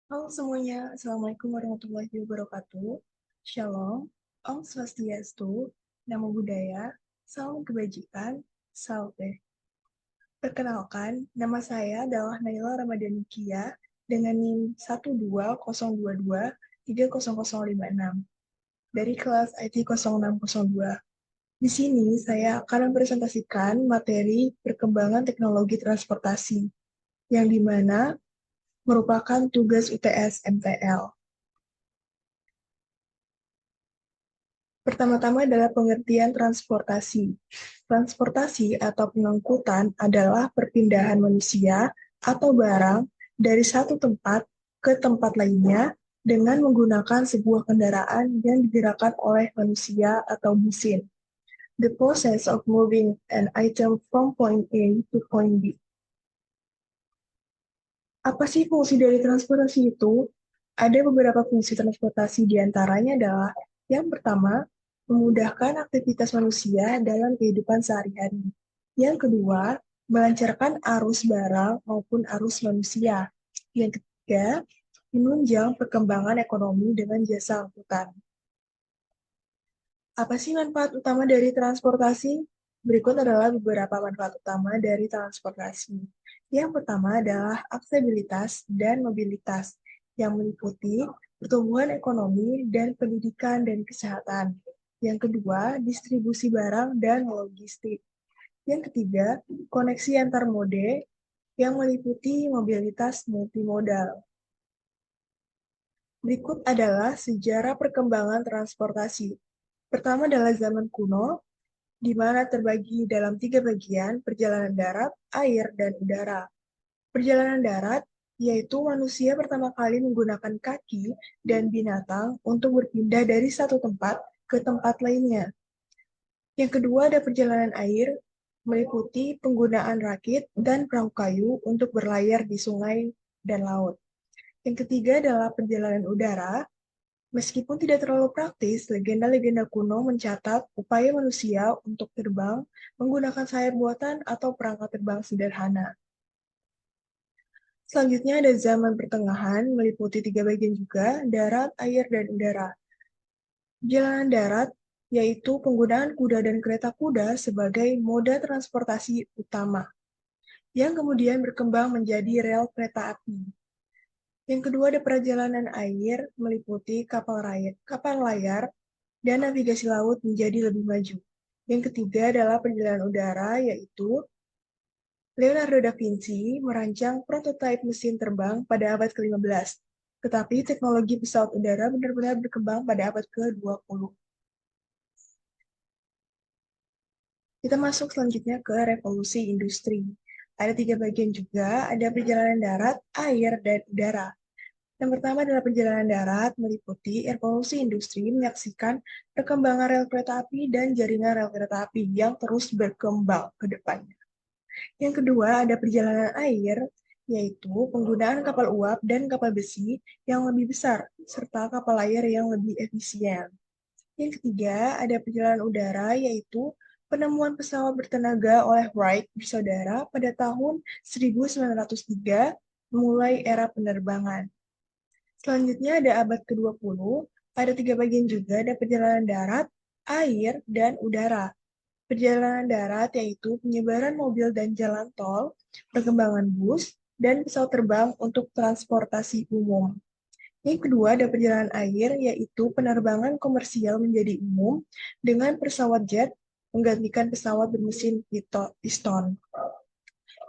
Halo semuanya, Assalamualaikum warahmatullahi wabarakatuh. Shalom, Om Swastiastu, Namo Buddhaya, Salam Kebajikan, Salte. Perkenalkan, nama saya adalah Naila Ramadhani Kia dengan NIM 12022300056 dari kelas IT 0602. Di sini saya akan mempresentasikan materi perkembangan teknologi transportasi, yang dimana merupakan tugas UTS MTL. Pertama-tama adalah pengertian transportasi. Transportasi atau pengangkutan adalah perpindahan manusia atau barang dari satu tempat ke tempat lainnya dengan menggunakan sebuah kendaraan yang digerakkan oleh manusia atau mesin. The process of moving an item from point A to point B. Apa sih fungsi dari transportasi itu? Ada beberapa fungsi transportasi, diantaranya adalah yang pertama, memudahkan aktivitas manusia dalam kehidupan sehari-hari. Yang kedua, melancarkan arus barang maupun arus manusia. Yang ketiga, menunjang perkembangan ekonomi dengan jasa angkutan. Apa sih manfaat utama dari transportasi? Berikut adalah beberapa manfaat utama dari transportasi. Yang pertama adalah aksesibilitas dan mobilitas, yang meliputi pertumbuhan ekonomi dan pendidikan dan kesehatan. Yang kedua, distribusi barang dan logistik. Yang ketiga, koneksi antar mode, yang meliputi mobilitas multimodal. Berikut adalah sejarah perkembangan transportasi. Pertama adalah zaman kuno, di mana terbagi dalam 3 bagian, perjalanan darat, air, dan udara. Perjalanan darat, yaitu manusia pertama kali menggunakan kaki dan binatang untuk berpindah dari satu tempat ke tempat lainnya. Yang kedua ada perjalanan air, meliputi penggunaan rakit dan perahu kayu untuk berlayar di sungai dan laut. Yang ketiga adalah perjalanan udara. Meskipun tidak terlalu praktis, legenda-legenda kuno mencatat upaya manusia untuk terbang menggunakan sayap buatan atau perangkat terbang sederhana. Selanjutnya ada zaman pertengahan, meliputi 3 bagian juga, darat, air, dan udara. Perjalanan darat, yaitu penggunaan kuda dan kereta kuda sebagai moda transportasi utama, yang kemudian berkembang menjadi rel kereta api. Yang kedua ada perjalanan air, meliputi kapal layar, dan navigasi laut menjadi lebih maju. Yang ketiga adalah perjalanan udara, yaitu Leonardo da Vinci merancang prototipe mesin terbang pada abad ke-15, tetapi teknologi pesawat udara benar-benar berkembang pada abad ke-20. Kita masuk selanjutnya ke revolusi industri. Ada 3 bagian juga, ada perjalanan darat, air, dan udara. Yang pertama adalah perjalanan darat, meliputi revolusi industri, menyaksikan perkembangan rel kereta api dan jaringan rel kereta api yang terus berkembang ke depannya. Yang kedua ada perjalanan air, yaitu penggunaan kapal uap dan kapal besi yang lebih besar, serta kapal layar yang lebih efisien. Yang ketiga ada perjalanan udara, yaitu penemuan pesawat bertenaga oleh Wright bersaudara pada tahun 1903, memulai era penerbangan. Selanjutnya ada abad ke-20, ada 3 bagian juga, ada perjalanan darat, air, dan udara. Perjalanan darat yaitu penyebaran mobil dan jalan tol, perkembangan bus, dan pesawat terbang untuk transportasi umum. Yang kedua ada perjalanan air, yaitu penerbangan komersial menjadi umum dengan pesawat jet menggantikan pesawat bermesin piston.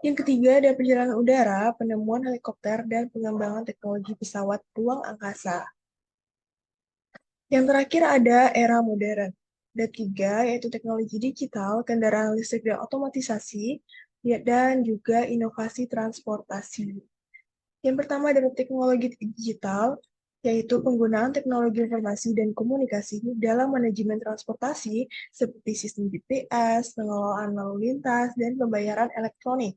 Yang ketiga ada perjalanan udara, penemuan helikopter, dan pengembangan teknologi pesawat ruang angkasa. Yang terakhir ada era modern. Ada 3, yaitu teknologi digital, kendaraan listrik dan otomatisasi, dan juga inovasi transportasi. Yang pertama adalah teknologi digital, yaitu penggunaan teknologi informasi dan komunikasi dalam manajemen transportasi seperti sistem GPS, pengelolaan lalu lintas, dan pembayaran elektronik.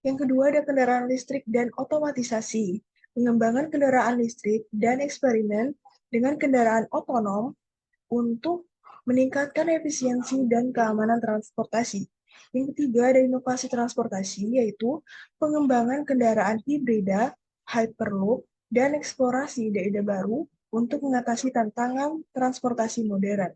Yang kedua ada kendaraan listrik dan otomatisasi, pengembangan kendaraan listrik dan eksperimen dengan kendaraan otonom untuk meningkatkan efisiensi dan keamanan transportasi. Yang ketiga ada inovasi transportasi, yaitu pengembangan kendaraan hibrida, hyperloop, dan eksplorasi ide-ide baru untuk mengatasi tantangan transportasi modern.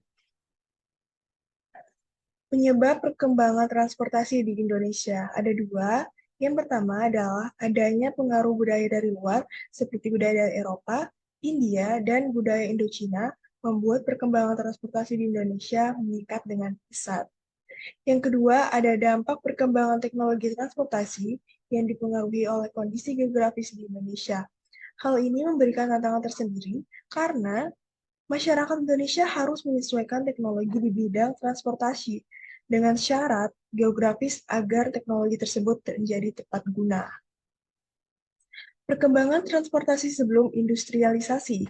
Penyebab perkembangan transportasi di Indonesia ada dua. Yang pertama adalah adanya pengaruh budaya dari luar, seperti budaya dari Eropa, India, dan budaya Indochina, membuat perkembangan transportasi di Indonesia meningkat dengan pesat. Yang kedua, ada dampak perkembangan teknologi transportasi yang dipengaruhi oleh kondisi geografis di Indonesia. Hal ini memberikan tantangan tersendiri karena masyarakat Indonesia harus menyesuaikan teknologi di bidang transportasi dengan syarat geografis agar teknologi tersebut menjadi tepat guna. Perkembangan transportasi sebelum industrialisasi.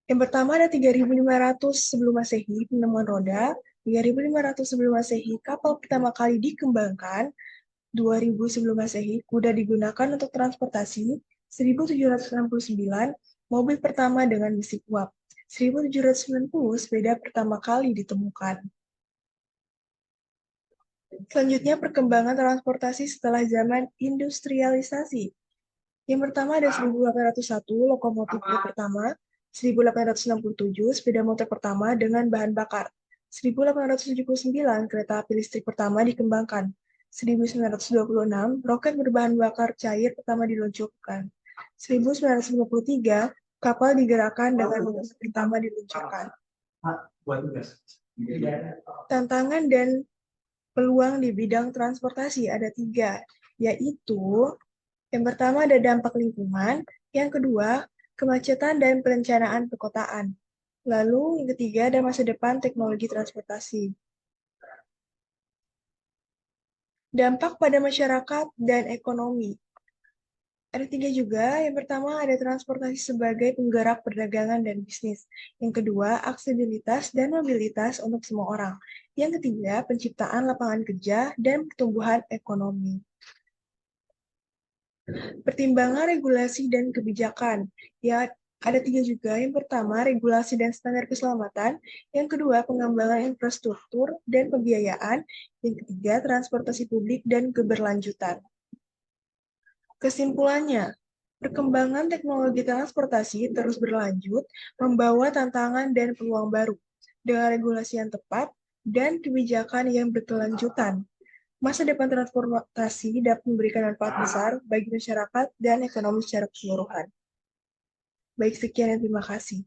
Yang pertama ada 3.500 sebelum Masehi, penemuan roda. 3.500 sebelum Masehi, kapal pertama kali dikembangkan. 2000 sebelum Masehi, kuda digunakan untuk transportasi. 1769, mobil pertama dengan mesin uap. 1790, sepeda pertama kali ditemukan. Selanjutnya, perkembangan transportasi setelah zaman industrialisasi. Yang pertama ada 1801, lokomotif pertama. 1867, sepeda motor pertama dengan bahan bakar. 1879, kereta api listrik pertama dikembangkan. 1926, roket berbahan bakar cair pertama diluncurkan. 1953, kapal digerakkan dengan motor pertama diluncurkan. Tantangan dan peluang di bidang transportasi ada tiga, yaitu yang pertama ada dampak lingkungan, yang kedua kemacetan dan perencanaan perkotaan. Lalu yang ketiga ada masa depan teknologi transportasi. Dampak pada masyarakat dan ekonomi. Ada tiga juga. Yang pertama ada transportasi sebagai penggerak perdagangan dan bisnis. Yang kedua, aksesibilitas dan mobilitas untuk semua orang. Yang ketiga, penciptaan lapangan kerja dan pertumbuhan ekonomi. Pertimbangan regulasi dan kebijakan. Ya, ada tiga juga. Yang pertama, regulasi dan standar keselamatan. Yang kedua, pengembangan infrastruktur dan pembiayaan. Yang ketiga, transportasi publik dan keberlanjutan. Kesimpulannya, perkembangan teknologi transportasi terus berlanjut, membawa tantangan dan peluang baru, dengan regulasi yang tepat dan kebijakan yang berkelanjutan. Masa depan transportasi dapat memberikan manfaat besar bagi masyarakat dan ekonomi secara keseluruhan. Baik, sekian dan terima kasih.